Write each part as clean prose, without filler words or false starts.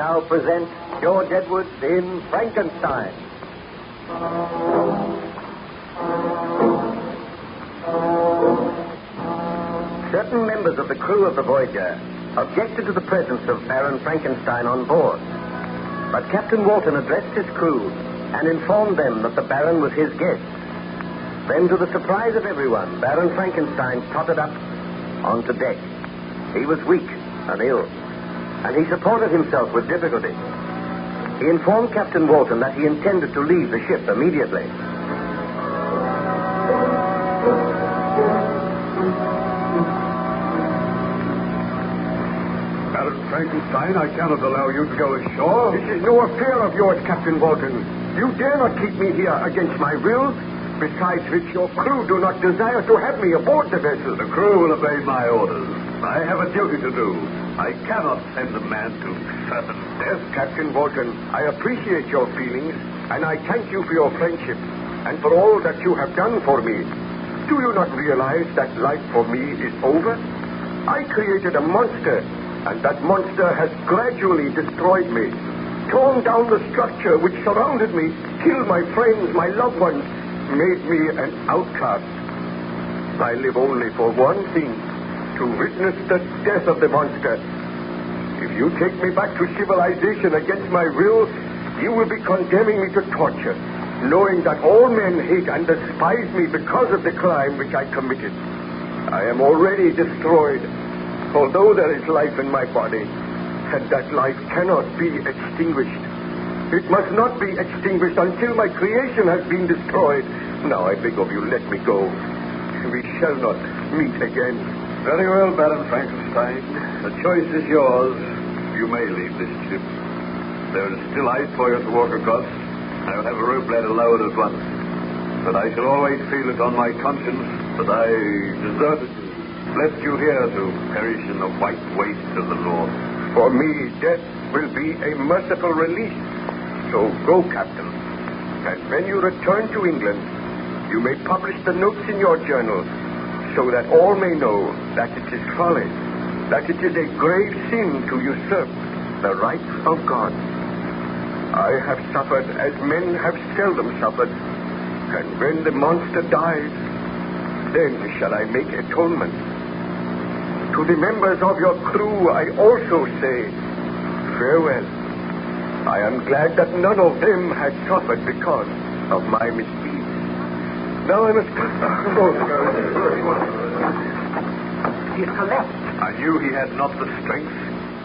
now present George Edwards in Frankenstein. Certain members of the crew of the Voyager objected to the presence of Baron Frankenstein on board. But Captain Walton addressed his crew and informed them that the Baron was his guest. Then, to the surprise of everyone, Baron Frankenstein tottered up onto deck. He was weak and ill, and he supported himself with difficulty. He informed Captain Walton that he intended to leave the ship immediately. Baron Frankenstein, I cannot allow you to go ashore. This is no affair of yours, Captain Walton. You dare not keep me here against my will. Besides which, your crew do not desire to have me aboard the vessel. The crew will obey my orders. I have a duty to do. I cannot send a man to certain death. Captain Walton, I appreciate your feelings, and I thank you for your friendship and for all that you have done for me. Do you not realize that life for me is over? I created a monster, and that monster has gradually destroyed me, torn down the structure which surrounded me, killed my friends, my loved ones, made me an outcast. I live only for one thing, to witness the death of the monster. If you take me back to civilization against my will, you will be condemning me to torture, knowing that all men hate and despise me because of the crime which I committed. I am already destroyed, although there is life in my body, and that life cannot be extinguished. It must not be extinguished until my creation has been destroyed. Now, I beg of you, let me go. We shall not meet again. Very well, Baron Frankenstein. The choice is yours. You may leave this ship. There is still ice for you to walk across. I will have a rope ladder lowered at once. But I shall always feel it on my conscience that I deserted you, left you here to perish in the white waste of the north. For me, death will be a merciful release. So go, Captain. And when you return to England, you may publish the notes in your journal so that all may know that it is folly, that it is a grave sin to usurp the rights of God. I have suffered as men have seldom suffered, and when the monster dies, then shall I make atonement. To the members of your crew, I also say farewell. I am glad that none of them has suffered because of my misdeeds. Now I must go. He's collapsed. I knew he had not the strength.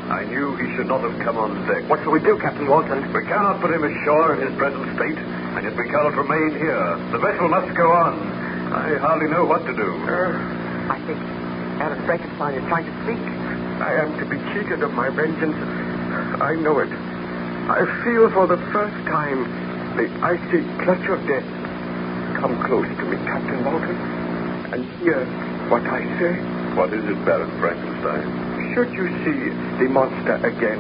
I knew he should not have come on deck. What shall we do, Captain Walton? We cannot put him ashore in his present state, and yet we cannot remain here. The vessel must go on. I hardly know what to do. I think Baron Frankenstein is trying to speak. I am to be cheated of my vengeance. I know it. I feel for the first time the icy clutch of death. Come close to me, Captain Walton, and hear what I say. What is it, Baron Frankenstein? Should you see the monster again,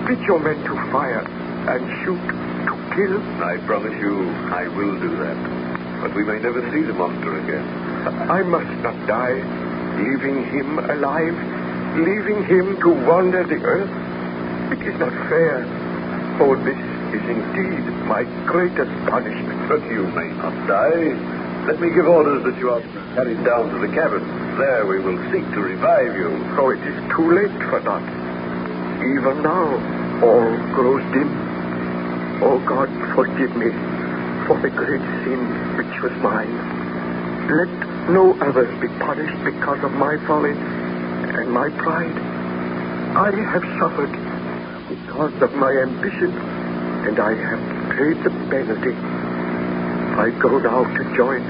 bid your men to fire and shoot to kill. I promise you I will do that. But we may never see the monster again. I must not die, leaving him alive, leaving him to wander the earth. It is not fair. For this is indeed my greatest punishment. But you may not die. Let me give orders that you are carried down to the cabin. There we will seek to revive you. Oh, it is too late for that. Even now, all grows dim. Oh, God, forgive me for the great sin which was mine. Let no others be punished because of my folly and my pride. I have suffered because of my ambition, and I have paid the penalty. I go now to join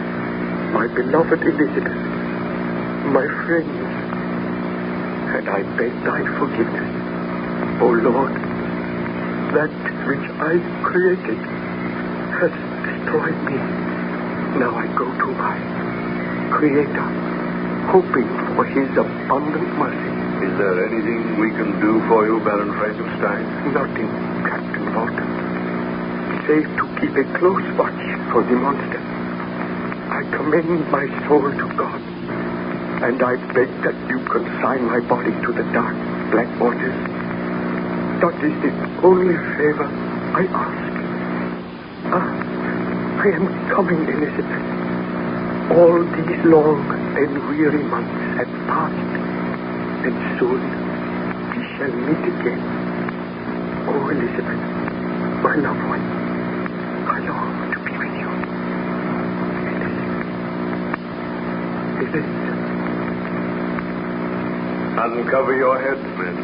my beloved Elizabeth, my friends, and I beg thy forgiveness. O Lord, that which I created has destroyed me. Now I go to my Creator, hoping for his abundant mercy. Is there anything we can do for you, Baron Frankenstein? Nothing, Captain Walton, save to keep a close watch for the monster. I commend my soul to God, and I beg that you consign my body to the dark, black waters. That is the only favor I ask. I am coming, Elizabeth. All these long and weary months have passed, and soon we shall meet again. Oh, Elizabeth, my loved one, I long to be with you. Elizabeth. Uncover your heads, men.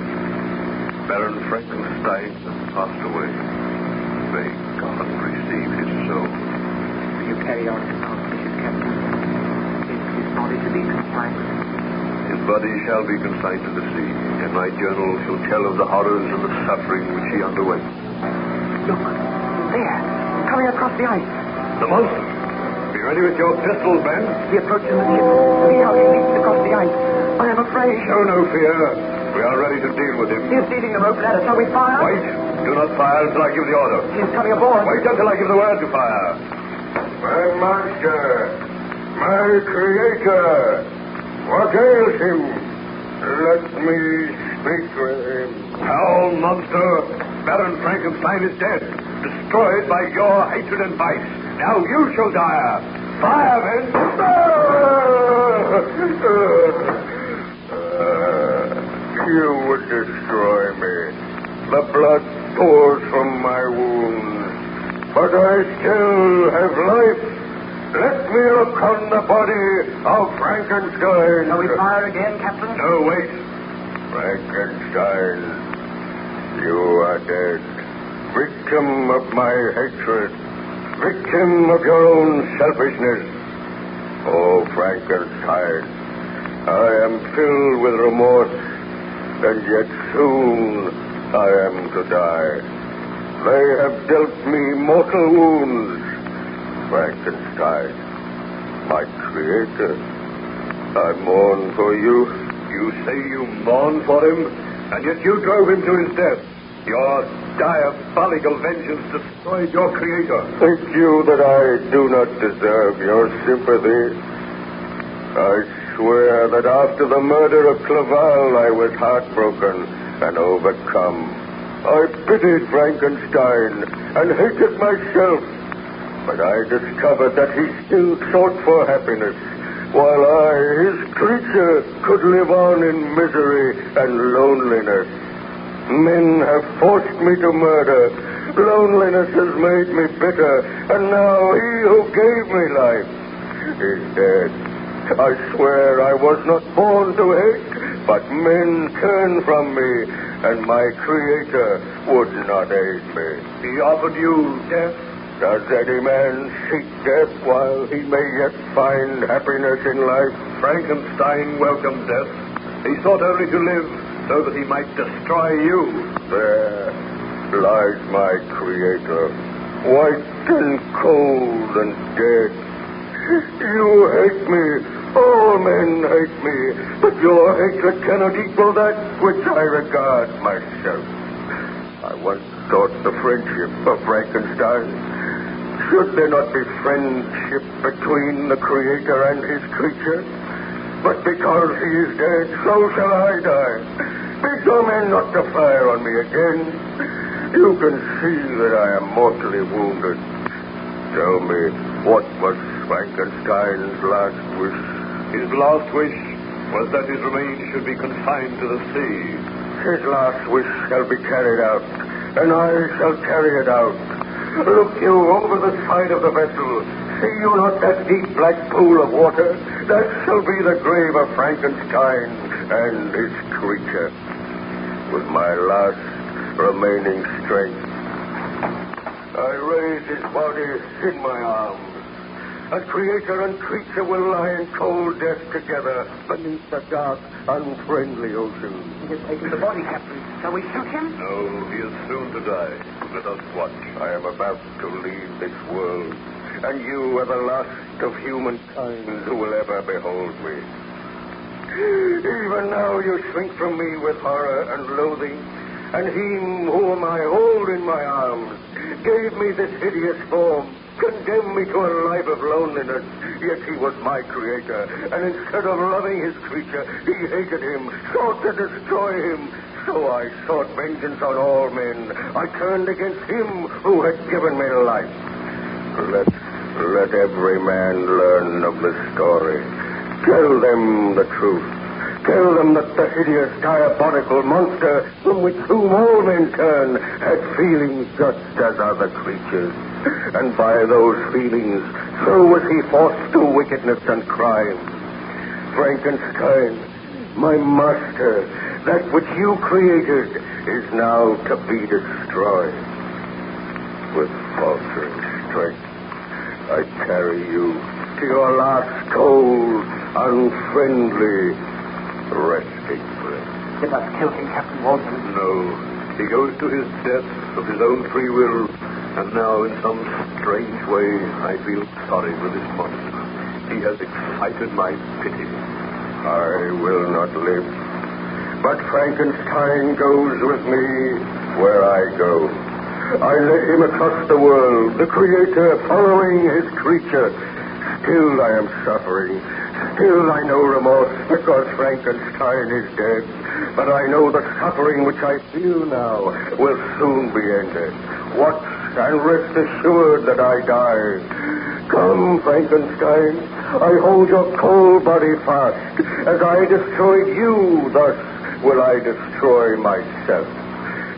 Baron Frankenstein has passed away. May God receive his soul. Will you carry out his auspicious, Captain? Is his body to be consigned? His body shall be consigned to the sea, and my journal shall tell of the horrors and the suffering which he underwent. Look, there, coming across the ice. The monster! Be ready with your pistols, men. He approaches the ship. See how he leaps across the ice. I am afraid. Show no fear. We are ready to deal with him. He is stealing the rope ladder. Shall we fire? Wait. Do not fire until I give the order. He is coming aboard. Wait until I give the word to fire. My master, my creator, what ails him? Let me speak with him. Foul monster! Baron Frankenstein is dead, destroyed by your hatred and vice. Now you shall die. Fire, men! You would destroy me. The blood pours from my wounds, but I still have life. Let me look on the body of Frankenstein. Shall we fire again, Captain? No, wait. Frankenstein, you are dead. Victim of my hatred. Victim of your own selfishness. Oh, Frankenstein, I am filled with remorse, and yet soon I am to die. They have dealt me mortal wounds. Frankenstein, my creator, I mourn for you. You say you mourn for him, and yet you drove him to his death. Your diabolical vengeance destroyed your creator. Think you that I do not deserve your sympathy? I swear that after the murder of Clerval, I was heartbroken and overcome. I pitied Frankenstein and hated myself, but I discovered that he still sought for happiness, while I, his creature, could live on in misery and loneliness. Men have forced me to murder. Loneliness has made me bitter, and now he who gave me life is dead. I swear I was not born to hate, but men turned from me, and my creator would not aid me. He offered you death. Does any man seek death while he may yet find happiness in life? Frankenstein welcomed death. He sought only to live so that he might destroy you. There lies my creator, white and cold and dead. You hate me. All men hate me, but your hatred cannot equal that which I regard myself. I once sought the friendship of Frankenstein. Should there not be friendship between the creator and his creature? But because he is dead, so shall I die. Bid your men not to fire on me again. You can see that I am mortally wounded. Tell me, what was Frankenstein's last wish? His last wish was that his remains should be confined to the sea. His last wish shall be carried out, and I shall carry it out. Look you over the side of the vessel. See you not that deep black pool of water? That shall be the grave of Frankenstein and his creature. With my last remaining strength, I raise his body in my arms. And creator and creature will lie in cold death together beneath the dark, unfriendly ocean. He has taken the body, Captain. Shall we shoot him? No, he is soon to die. Let us watch. I am about to leave this world, and you are the last of humankind who will ever behold me. Even now you shrink from me with horror and loathing, and him whom I hold in my arms gave me this hideous form, condemned me to a life of loneliness, yet he was my creator, and instead of loving his creature, he hated him, sought to destroy him, So I sought vengeance on all men. I turned against him who had given me life. Let every man learn of the story. Tell them the truth. Tell them that the hideous, diabolical monster from which whom all men turn had feelings just as other creatures. And by those feelings, so was he forced to wickedness and crime. Frankenstein, my master, that which you created is now to be destroyed. With faltering strength, I carry you to your last cold, unfriendly resting place. You must kill him, Captain Walton. No. He goes to his death of his own free will, and now in some strange way I feel sorry for this monster. He has excited my pity. I will not live, but Frankenstein goes with me where I go. I led him across the world, the Creator following his creature. Still I am suffering. Still I know remorse because Frankenstein is dead. But I know the suffering which I feel now will soon be ended. Watch and rest assured that I die. Come, Frankenstein. I hold your cold body fast. As I destroyed you, thus will I destroy myself.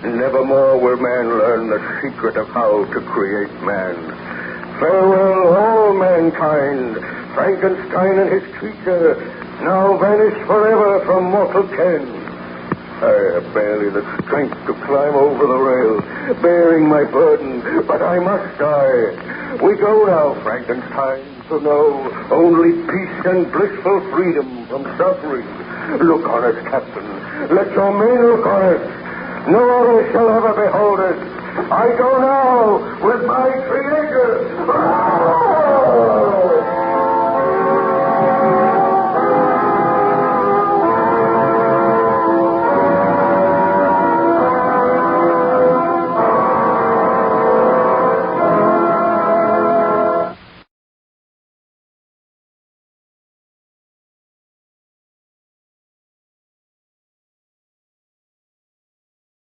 Nevermore will man learn the secret of how to create man. Farewell, all mankind. Frankenstein and his creature now vanish forever from mortal ken. I have barely the strength to climb over the rail, bearing my burden, but I must die. We go now, Frankenstein, to know only peace and blissful freedom from suffering. Look on us, Captain. Let your men look on us. No other shall ever behold us. I go now with my Creator.